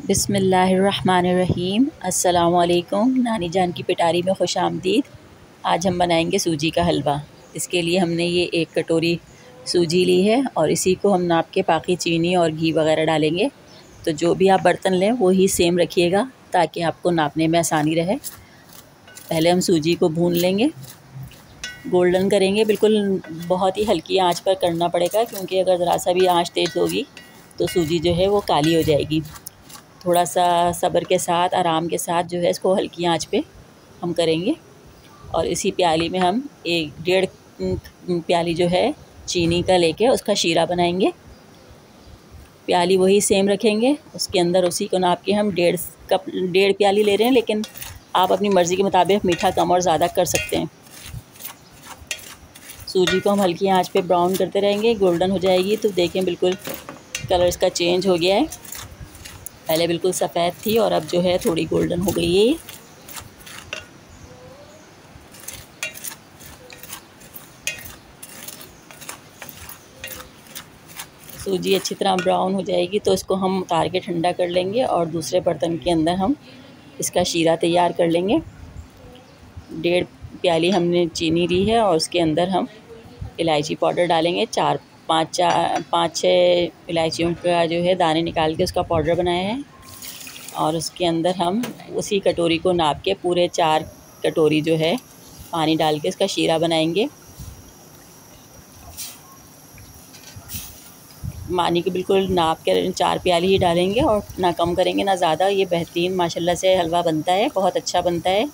बिस्मिल्लाहिर्रहमानिर्रहीम। अस्सलामुअलैकुम। नानी जान की पिटारी में खुश आमदीद। आज हम बनाएंगे सूजी का हलवा। इसके लिए हमने ये 1 कटोरी सूजी ली है और इसी को हम नाप के बाकी चीनी और घी वगैरह डालेंगे। तो जो भी आप बर्तन लें वो ही सेम रखिएगा ताकि आपको नापने में आसानी रहे। पहले हम सूजी को भून लेंगे, गोल्डन करेंगे। बिल्कुल बहुत ही हल्की आंच पर करना पड़ेगा क्योंकि अगर ज़रा सा भी आंच तेज़ होगी तो सूजी जो है वो काली हो जाएगी। थोड़ा सा सब्र के साथ, आराम के साथ जो है इसको हल्की आंच पे हम करेंगे। और इसी प्याली में हम 1 डेढ़ प्याली जो है चीनी का लेके उसका शीरा बनाएंगे। प्याली वही सेम रखेंगे, उसके अंदर उसी को नाप के हम 1.5 प्याली ले रहे हैं, लेकिन आप अपनी मर्ज़ी के मुताबिक मीठा कम और ज़्यादा कर सकते हैं। सूजी को हम हल्की आंच पे ब्राउन करते रहेंगे, गोल्डन हो जाएगी तो देखें बिल्कुल कलर इसका चेंज हो गया है। पहले बिल्कुल सफ़ेद थी और अब जो है थोड़ी गोल्डन हो गई है। सूजी अच्छी तरह ब्राउन हो जाएगी तो इसको हम उतार के ठंडा कर लेंगे और दूसरे बर्तन के अंदर हम इसका शीरा तैयार कर लेंगे। 1.5 प्याली हमने चीनी ली है और उसके अंदर हम इलायची पाउडर डालेंगे। 5-6 इलायचियों का जो है दाने निकाल के उसका पाउडर बनाया है। और उसके अंदर हम उसी कटोरी को नाप के पूरे 4 कटोरी जो है पानी डाल के इसका शीरा बनाएंगे। पानी के बिल्कुल नाप के 4 प्याली ही डालेंगे और ना कम करेंगे ना ज़्यादा। ये बेहतरीन माशाल्लाह से हलवा बनता है, बहुत अच्छा बनता है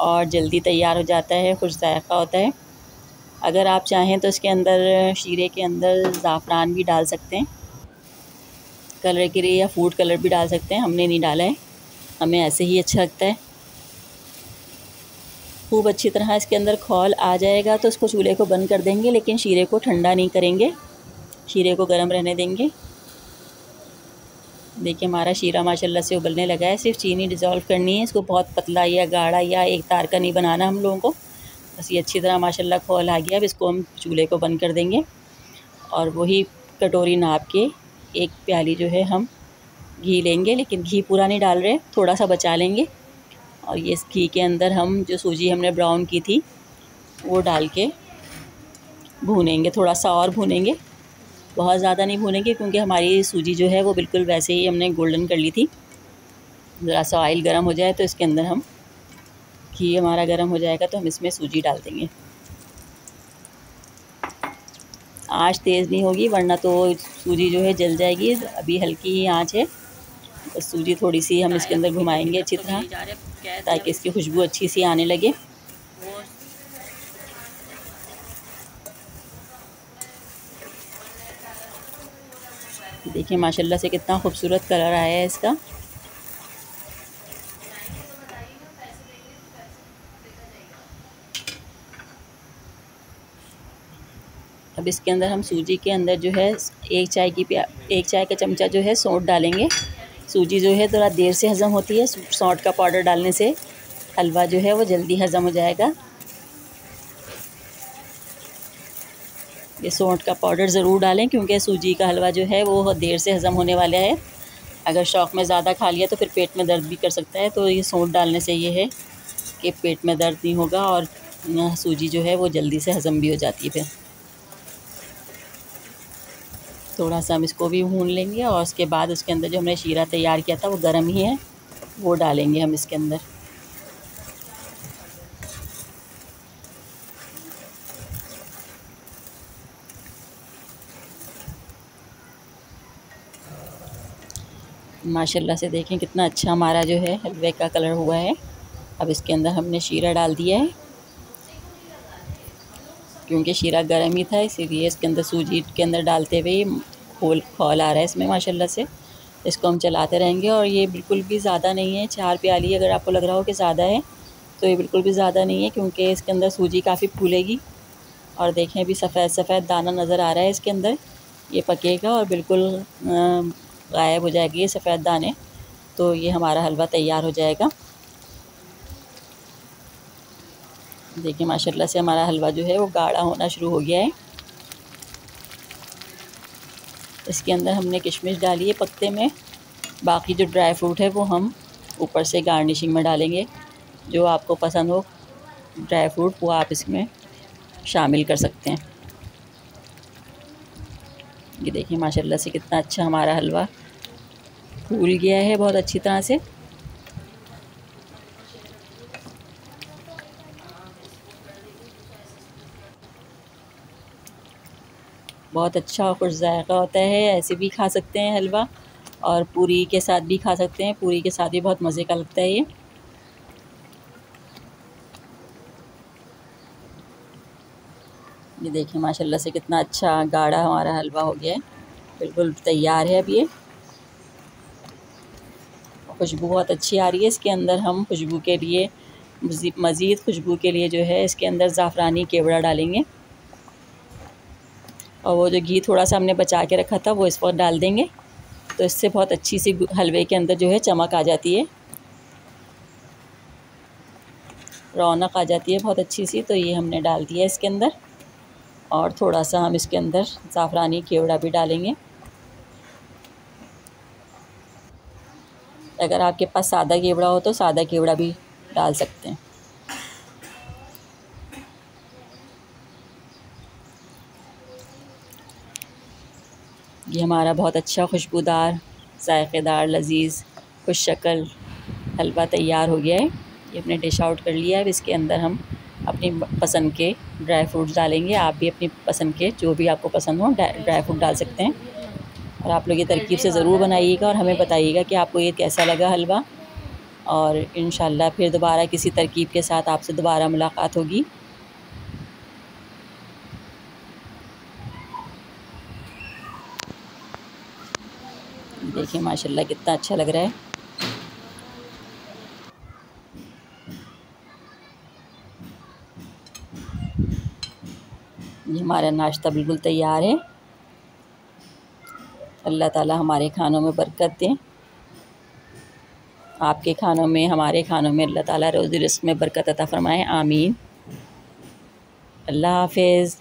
और जल्दी तैयार हो जाता है, खुश जायक़ा होता है। अगर आप चाहें तो इसके अंदर शीरे के अंदर ज़ाफ़रान भी डाल सकते हैं कलर के लिए, या फूड कलर भी डाल सकते हैं। हमने नहीं डाला है, हमें ऐसे ही अच्छा लगता है। खूब अच्छी तरह इसके अंदर खौल आ जाएगा तो इसको चूल्हे को बंद कर देंगे, लेकिन शीरे को ठंडा नहीं करेंगे, शीरे को गर्म रहने देंगे। देखिए हमारा शीरा माशाल्लाह से उबलने लगा है। सिर्फ चीनी डिज़ोल्व करनी है, इसको बहुत पतला या गाढ़ा या एक तार का नहीं बनाना हम लोगों को। बस ये अच्छी तरह माशाल्लाह खौल आ गया। अब इसको हम चूल्हे को बंद कर देंगे और वही कटोरी नाप के 1 प्याली जो है हम घी लेंगे, लेकिन घी पूरा नहीं डाल रहे, थोड़ा सा बचा लेंगे। और ये इस घी के अंदर हम जो सूजी हमने ब्राउन की थी वो डाल के भूनेंगे, थोड़ा सा और भूनेंगे, बहुत ज़्यादा नहीं भूनेंगे क्योंकि हमारी सूजी जो है वो बिल्कुल वैसे ही हमने गोल्डन कर ली थी। ज़रा सा ऑयल गर्म हो जाए तो इसके अंदर हम घी हमारा गर्म हो जाएगा तो हम इसमें सूजी डाल देंगे। आँच तेज़ नहीं होगी वरना तो सूजी जो है जल जाएगी। अभी हल्की ही आँच है, बस सूजी थोड़ी सी हम इसके अंदर घुमाएंगे अच्छी तरह ताकि इसकी खुशबू अच्छी सी आने लगे। देखिए माशाल्लाह से कितना खूबसूरत कलर आया है इसका। अब इसके अंदर हम सूजी के अंदर जो है 1 चाय का चमचा जो है सौंठ डालेंगे। सूजी जो है थोड़ा देर से हज़म होती है, सौंठ का पाउडर डालने से हलवा जो है वो जल्दी हज़म हो जाएगा। ये सौंठ का पाउडर ज़रूर डालें क्योंकि सूजी का हलवा जो है वो देर से हज़म होने वाला है। अगर शौक़ में ज़्यादा खा लिया तो फिर पेट में दर्द भी कर सकता है, तो ये सौंठ डालने से ये है कि पेट में दर्द नहीं होगा और सूजी जो है वो जल्दी से हज़म भी हो जाती है। फिर थोड़ा सा हम इसको भी भून लेंगे और उसके बाद उसके अंदर जो हमने शीरा तैयार किया था वो गर्म ही है, वो डालेंगे हम इसके अंदर। माशाल्लाह से देखें कितना अच्छा हमारा जो है हलवे का कलर हुआ है। अब इसके अंदर हमने शीरा डाल दिया है, क्योंकि शीरा गर्म ही था इसीलिए इसके अंदर सूजी के अंदर डालते हुए खौल आ रहा है इसमें माशाल्लाह से। इसको हम चलाते रहेंगे और ये बिल्कुल भी ज़्यादा नहीं है 4 प्याली। अगर आपको लग रहा हो कि ज़्यादा है तो ये बिल्कुल भी ज़्यादा नहीं है क्योंकि इसके अंदर सूजी काफ़ी फूलेगी। और देखें अभी सफ़ेद सफ़ेद दाना नज़र आ रहा है इसके अंदर, ये पकेगा और बिल्कुल गायब हो जाएगी ये सफ़ेद दाने, तो ये हमारा हलवा तैयार हो जाएगा। देखिए माशाल्लाह से हमारा हलवा जो है वो गाढ़ा होना शुरू हो गया है। इसके अंदर हमने किशमिश डाली है पत्ते में बाकी जो ड्राई फ्रूट है वो हम ऊपर से गार्निशिंग में डालेंगे। जो आपको पसंद हो ड्राई फ्रूट वो आप इसमें शामिल कर सकते हैं। ये देखिए माशाल्लाह से कितना अच्छा हमारा हलवा फूल गया है बहुत अच्छी तरह से। बहुत अच्छा और खुश जायका होता है। ऐसे भी खा सकते हैं हलवा और पूरी के साथ भी खा सकते हैं। पूरी के साथ भी बहुत मज़े का लगता है ये। ये देखिए माशाल्लाह से कितना अच्छा गाढ़ा हमारा हलवा हो गया है, बिल्कुल तैयार है अब ये। खुशबू बहुत अच्छी आ रही है। इसके अंदर हम खुशबू के लिए मज़ीद खुशबू के लिए जो है इसके अंदर ज़ाफ़रानी केवड़ा डालेंगे और वो जो घी थोड़ा सा हमने बचा के रखा था वो इस पर डाल देंगे। तो इससे बहुत अच्छी सी हलवे के अंदर जो है चमक आ जाती है, रौनक आ जाती है बहुत अच्छी सी। तो ये हमने डाल दिया इसके अंदर और थोड़ा सा हम इसके अंदर ज़ाफ़रानी केवड़ा भी डालेंगे। अगर आपके पास सादा केवड़ा हो तो सादा केवड़ा भी डाल सकते हैं। ये हमारा बहुत अच्छा खुशबूदार जायकेदार लजीज़ खुश शक्ल हलवा तैयार हो गया है। ये हमने डिश आउट कर लिया है। अब इसके अंदर हम अपनी पसंद के ड्राई फ्रूट्स डालेंगे। आप भी अपनी पसंद के जो भी आपको पसंद हो ड्राई फ्रूट डाल सकते हैं। और आप लोग ये तरकीब से ज़रूर बनाइएगा और हमें बताइएगा कि आपको ये कैसा लगा हलवा। और इंशाल्लाह फिर दोबारा किसी तरकीब के साथ आपसे दोबारा मुलाकात होगी। देखिए माशाल्लाह कितना अच्छा लग रहा है। ये हमारा नाश्ता बिल्कुल तैयार है। अल्लाह ताला हमारे खानों में बरकत दें। आपके खानों में हमारे खानों में अल्लाह ताला रोज़ी रिज़्क़ में बरकत अता फ़रमाएँ। आमीन। अल्लाह हाफ़िज़।